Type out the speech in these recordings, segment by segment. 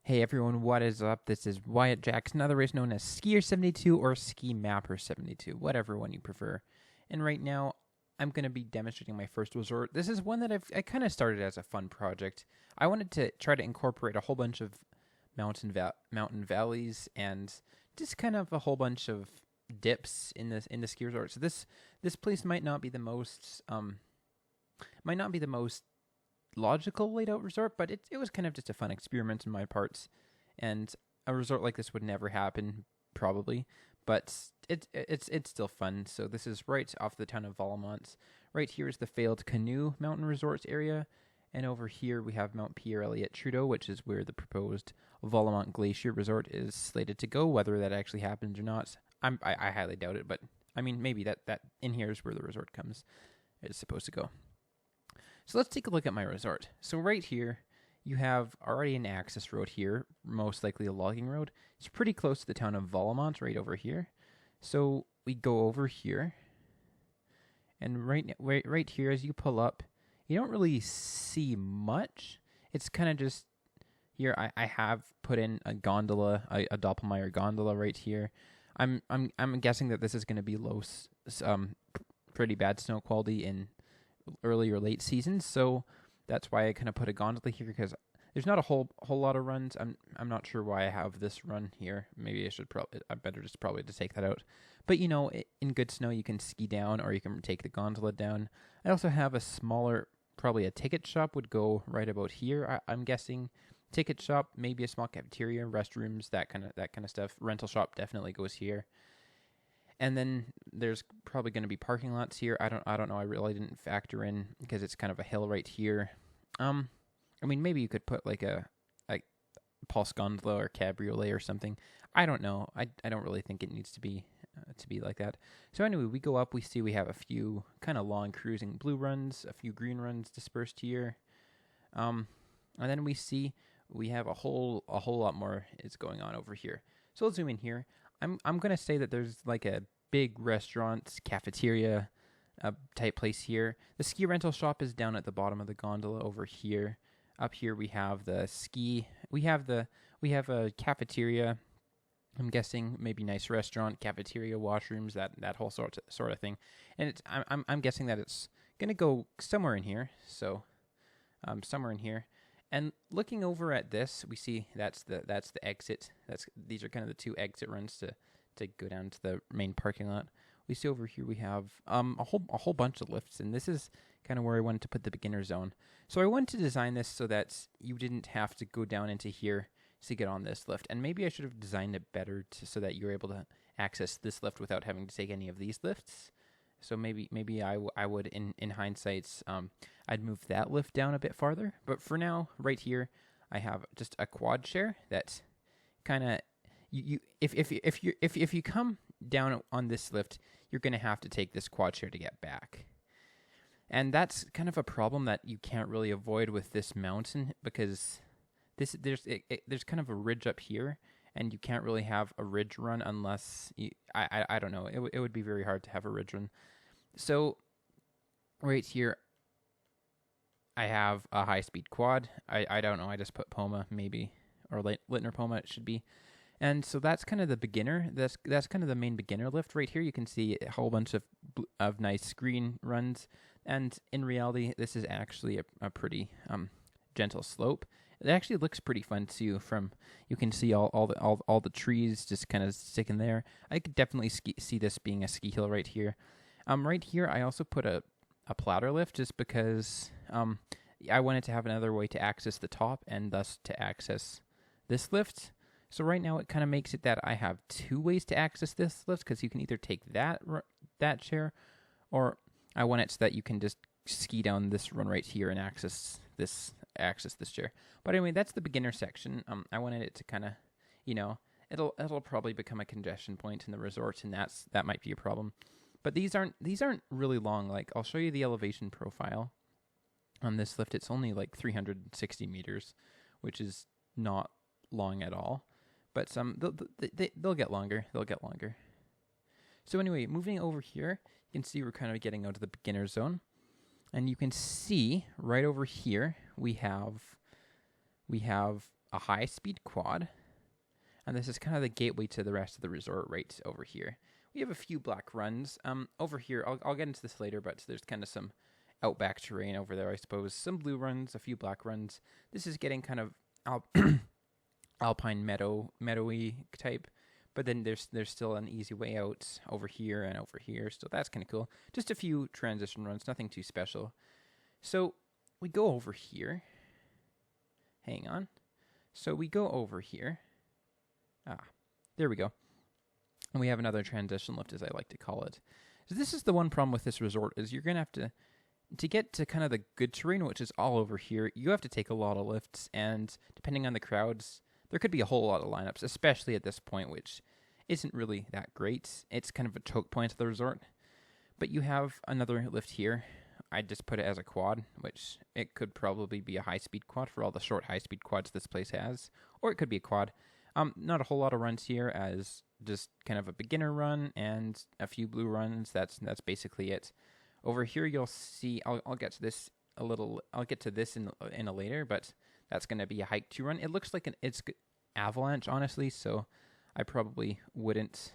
Hey everyone, what is up? This is Wyatt Jackson, otherwise known as Skier 72 or Ski Mapper 72, whatever one you prefer. And right now, I'm going to be demonstrating my first resort. This is one that I kind of started as a fun project. I wanted to try to incorporate a whole bunch of mountain valleys and just kind of a whole bunch of dips in the ski resort. So this place might not be the most logical laid out resort, but it was kind of just a fun experiment in my parts. And a resort like this would never happen, probably, but it's still fun. So this is right off the town of Valemount. Right here is the failed Canoe Mountain Resorts area, and over here we have Mount Pierre Elliott Trudeau, which is where the proposed Valemount Glacier Resort is slated to go. Whether that actually happens or not, I highly doubt it. But I mean, maybe that in here is where the resort is supposed to go. So let's take a look at my resort. So right here, you have already an access road here, most likely a logging road. It's pretty close to the town of Valemount, right over here. So we go over here, and right here, as you pull up, you don't really see much. It's kind of just here. I have put in a gondola, a Doppelmayr gondola right here. I'm guessing that this is going to be low, pretty bad snow quality in early or late seasons, so that's why I kind of put a gondola here, because there's not a whole lot of runs. I'm not sure why I have this run here. Maybe I better just probably to take that out. But you know, in good snow you can ski down or you can take the gondola down. I also have a smaller, probably a ticket shop would go right about here. I'm guessing ticket shop, maybe a small cafeteria, restrooms, that kind of stuff. Rental shop definitely goes here. And then there's probably going to be parking lots here. I don't know. I really didn't factor in because it's kind of a hill right here. I mean, maybe you could put like a pulse gondola or cabriolet or something. I don't know. I don't really think it needs to be like that. So anyway, we go up. We see we have a few kind of long cruising blue runs, a few green runs dispersed here. And then we see we have a whole lot more is going on over here. So let's zoom in here. I'm gonna say that there's like a big restaurant, cafeteria type place here. The ski rental shop is down at the bottom of the gondola over here. Up here we have the ski. We have a cafeteria. I'm guessing maybe nice restaurant, cafeteria, washrooms, that whole sort of thing. And I'm guessing that it's gonna go somewhere in here. So somewhere in here. And looking over at this, we see that's the exit. These are kind of the two exit runs to go down to the main parking lot. We see over here we have a whole bunch of lifts, and this is kind of where I wanted to put the beginner zone. So I wanted to design this so that you didn't have to go down into here to get on this lift. And maybe I should have designed it better so that you're able to access this lift without having to take any of these lifts. So maybe I would in hindsight I'd move that lift down a bit farther. But for now, right here, I have just a quad share that kind of if you come down on this lift, you're going to have to take this quad share to get back. And that's kind of a problem that you can't really avoid with this mountain, because there's kind of a ridge up here, and you can't really have a ridge run unless I don't know. It would be very hard to have a ridge run. So right here, I have a high-speed quad. I don't know. I just put Poma maybe, or Littner Poma it should be. And so that's kind of the beginner. That's kind of the main beginner lift. Right here you can see a whole bunch of nice green runs. And in reality, this is actually a pretty gentle slope. It actually looks pretty fun too. You can see all the trees just kind of sticking there. I could definitely see this being a ski hill right here. Right here, I also put a platter lift just because I wanted to have another way to access the top and thus to access this lift. So right now, it kind of makes it that I have two ways to access this lift, because you can either take that chair, or I want it so that you can just ski down this run right here and access this chair. But anyway, that's the beginner section. I wanted it to kind of, it'll probably become a congestion point in the resort, and that might be a problem. But these aren't really long. Like, I'll show you the elevation profile on this lift. It's only like 360 meters, which is not long at all. But they'll get longer. They'll get longer. So anyway, moving over here, you can see we're kind of getting out of the beginner zone. And you can see right over here, we have a high-speed quad, and this is kind of the gateway to the rest of the resort right over here. We have a few black runs. Over here, I'll get into this later, but there's kind of some outback terrain over there, I suppose. Some blue runs, a few black runs. This is getting kind of alpine meadowy type, but then there's still an easy way out over here and over here. So that's kind of cool. Just a few transition runs, nothing too special. So we go over here. Hang on. So we go over here. There we go. And we have another transition lift, as I like to call it. So this is the one problem with this resort, is you're going to have to get to kind of the good terrain, which is all over here, you have to take a lot of lifts, and depending on the crowds, there could be a whole lot of lineups, especially at this point, which isn't really that great. It's kind of a choke point of the resort. But you have another lift here. I just put it as a quad, which it could probably be a high-speed quad for all the short high-speed quads this place has, or it could be a quad. Not a whole lot of runs here, as just kind of a beginner run and a few blue runs. That's basically it. Over here, you'll see. I'll get to this a little. I'll get to this in a later, but that's going to be a hike 2 run. It looks like it's avalanche, honestly, so I probably wouldn't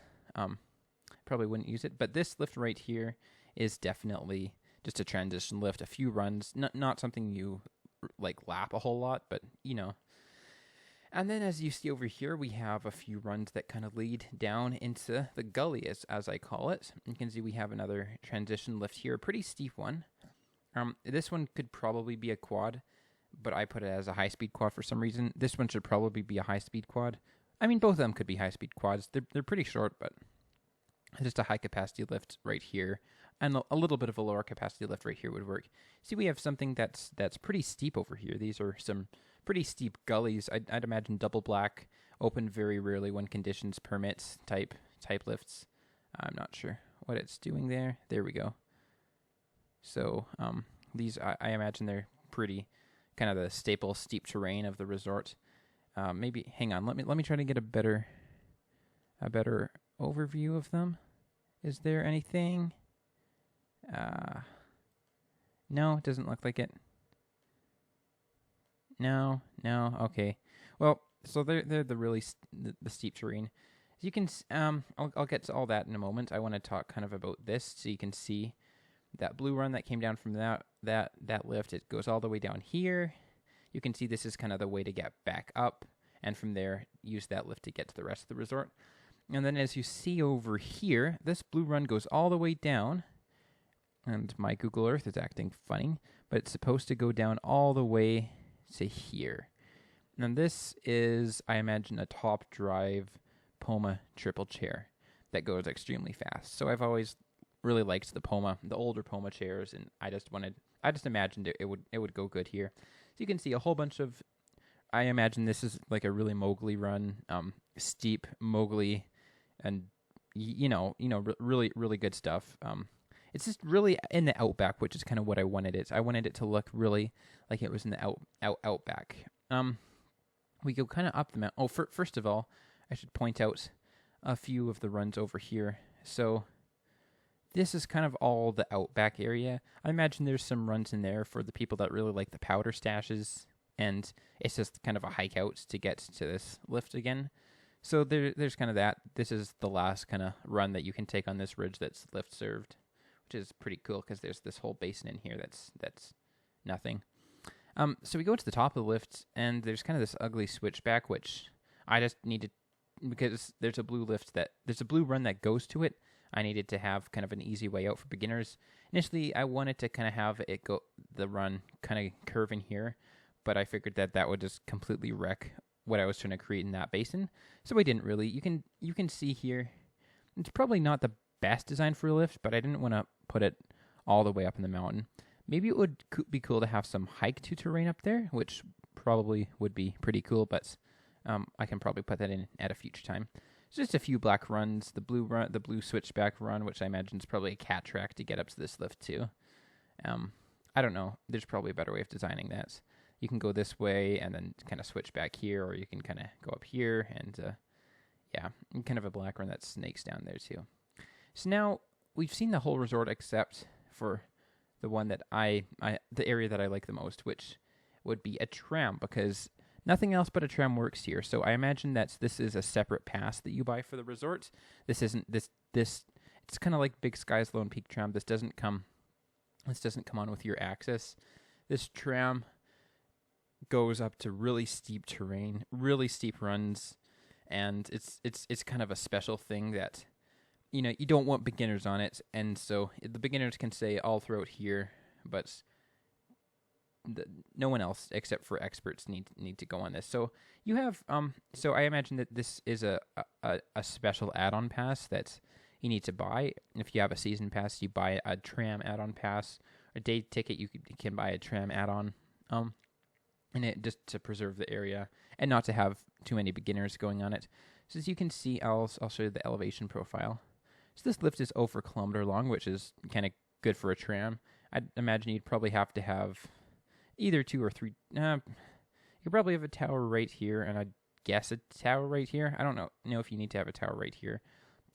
use it. But this lift right here is definitely just a transition lift, a few runs, not something you like lap a whole lot, but you know. And then as you see over here, we have a few runs that kind of lead down into the gully, as I call it. You can see we have another transition lift here, a pretty steep one. This one could probably be a quad, but I put it as a high-speed quad for some reason. This one should probably be a high-speed quad. I mean, both of them could be high-speed quads. They're pretty short, but just a high-capacity lift right here, and a little bit of a lower-capacity lift right here would work. See, we have something that's pretty steep over here. These are some pretty steep gullies. I'd imagine double black, open very rarely when conditions permit type lifts. I'm not sure what it's doing there. There we go. So these, I imagine they're pretty kind of the staple steep terrain of the resort. Maybe hang on. Let me try to get a better overview of them. Is there anything? No, it doesn't look like it. No. Okay. Well, so they're the really the steep terrain. As you can, I'll get to all that in a moment. I want to talk kind of about this, so you can see that blue run that came down from that lift. It goes all the way down here. You can see this is kind of the way to get back up, and from there use that lift to get to the rest of the resort. And then as you see over here, this blue run goes all the way down, and my Google Earth is acting funny, but it's supposed to go down all the way to here. And this is, I imagine, a top drive Poma triple chair that goes extremely fast. So I've always really liked the older Poma chairs, and I just imagined it would go good here. So you can see a whole bunch of, I imagine this is like a really Mowgli run, steep Mowgli, and really, really good stuff. It's just really in the outback, which is kind of what I wanted it. I wanted it to look really like it was in the outback. We go kind of up the mountain. Oh, first of all, I should point out a few of the runs over here. So this is kind of all the outback area. I imagine there's some runs in there for the people that really like the powder stashes, and it's just kind of a hike out to get to this lift again. So there's kind of that. This is the last kind of run that you can take on this ridge that's lift served, which is pretty cool because there's this whole basin in here that's nothing. So we go to the top of the lift, and there's kind of this ugly switchback, which I just needed, because there's a blue run that goes to it. I needed to have kind of an easy way out for beginners. Initially, I wanted to kind of have the run kind of curve in here, but I figured that would just completely wreck what I was trying to create in that basin. So I didn't really. You can see here, it's probably not the best design for a lift, but I didn't want to put it all the way up in the mountain. Maybe it would be cool to have some hike to terrain up there, which probably would be pretty cool, but I can probably put that in at a future time. So just a few black runs, the blue switchback run, which I imagine is probably a cat track to get up to this lift too. I don't know. There's probably a better way of designing that. You can go this way and then kind of switch back here, or you can kind of go up here and kind of a black run that snakes down there too. So now we've seen the whole resort except for the one that the area that I like the most, which would be a tram, because Nothing else but a tram works here. So I imagine that this is a separate pass that you buy for the resort. This isn't this. It's kind of like Big Sky's Lone Peak tram. This doesn't come on with your access. This tram goes up to really steep terrain, really steep runs, and it's kind of a special thing that you don't want beginners on it, and so the beginners can stay all throughout here, but no one else except for experts need to go on this. So you have so I imagine that this is a special add-on pass that you need to buy. If you have a season pass, you buy a tram add-on pass. A day ticket, you can buy a tram add-on, and it just to preserve the area and not to have too many beginners going on it. So as you can see, I'll show you the elevation profile. So this lift is over a kilometer long, which is kind of good for a tram. I'd imagine you'd probably have to have either 2 or 3. You could probably have a tower right here, and I'd guess a tower right here. I don't know if you need to have a tower right here.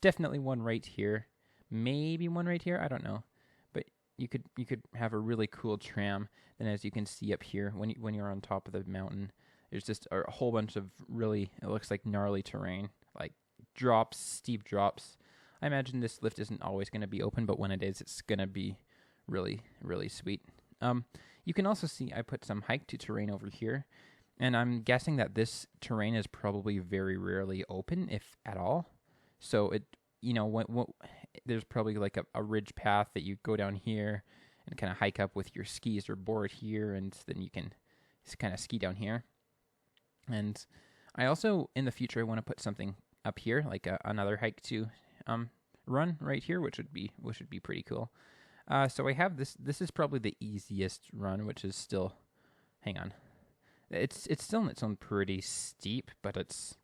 Definitely one right here. Maybe one right here. I don't know. But you could have a really cool tram. Then as you can see up here, when you're on top of the mountain, there's just a whole bunch of really, it looks like gnarly terrain, like drops, steep drops. I imagine this lift isn't always going to be open, but when it is, it's going to be really, really sweet. You can also see I put some hike to terrain over here, and I'm guessing that this terrain is probably very rarely open, if at all. So it, there's probably like a ridge path that you go down here and kind of hike up with your skis or board here, and then you can kind of ski down here. And I also, in the future, I want to put something up here, like another hike to run right here, which would be pretty cool. So I have this. This is probably the easiest run, which is still, hang on, it's still in its own pretty steep, but it's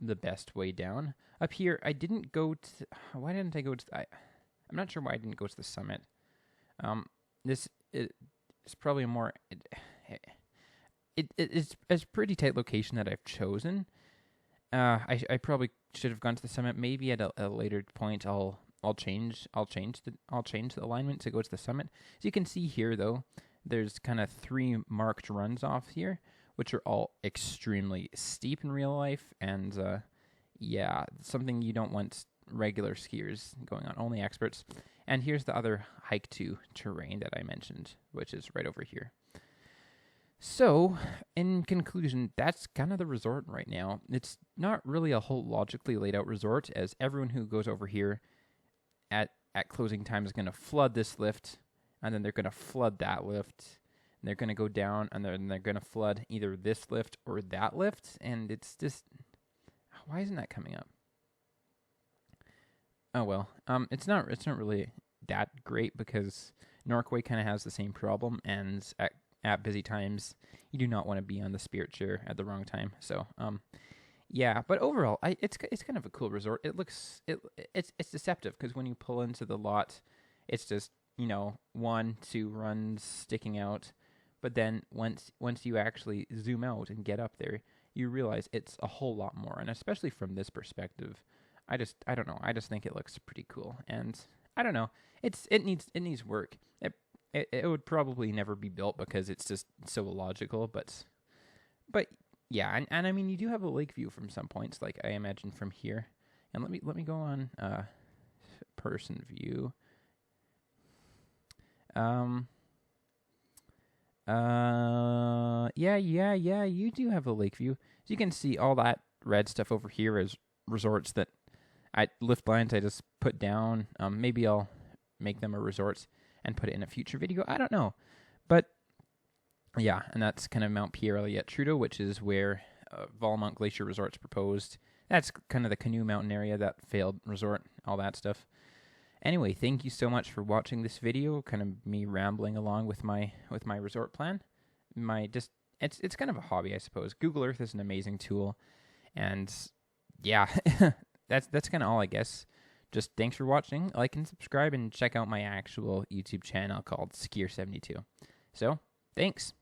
the best way down. Up here, I didn't go to. Why didn't I go to? I'm not sure why I didn't go to the summit. This is probably a more. It's a pretty tight location that I've chosen. I probably should have gone to the summit. Maybe at a later point, I'll change the alignment to go to the summit. As you can see here, though, there's kind of 3 marked runs off here, which are all extremely steep in real life, and something you don't want regular skiers going on, only experts. And here's the other hike to terrain that I mentioned, which is right over here. So, in conclusion, that's kind of the resort right now. It's not really a whole logically laid out resort, as everyone who goes over here at closing time is going to flood this lift, and then they're going to flood that lift, and they're going to go down, and then they're going to flood either this lift or that lift, and it's just, why isn't that coming up? Oh well, it's not really that great, because Norquay kind of has the same problem, and at busy times, you do not want to be on the spirit chair at the wrong time. So, yeah. But overall, it's kind of a cool resort. It's deceptive, because when you pull into the lot, it's just 1, 2 runs sticking out. But then once you actually zoom out and get up there, you realize it's a whole lot more. And especially from this perspective, I don't know. I just think it looks pretty cool. And I don't know. It needs work. It would probably never be built because it's just so illogical, but yeah, and I mean, you do have a lake view from some points, like I imagine from here. And let me go on person view. Yeah, you do have a lake view. So you can see all that red stuff over here is resorts that lift lines I just put down. Maybe I'll make them a resort and put it in a future video. I don't know. But yeah, and that's kind of Mount Pierre-Elliott-Trudeau, which is where Valemount Glacier Resort's proposed. That's kind of the Canoe Mountain area, that failed resort, all that stuff. Anyway, thank you so much for watching this video, kind of me rambling along with my resort plan. It's kind of a hobby, I suppose. Google Earth is an amazing tool, and yeah, that's kind of all, I guess. Just thanks for watching, like and subscribe, and check out my actual YouTube channel called Skier72. So, thanks.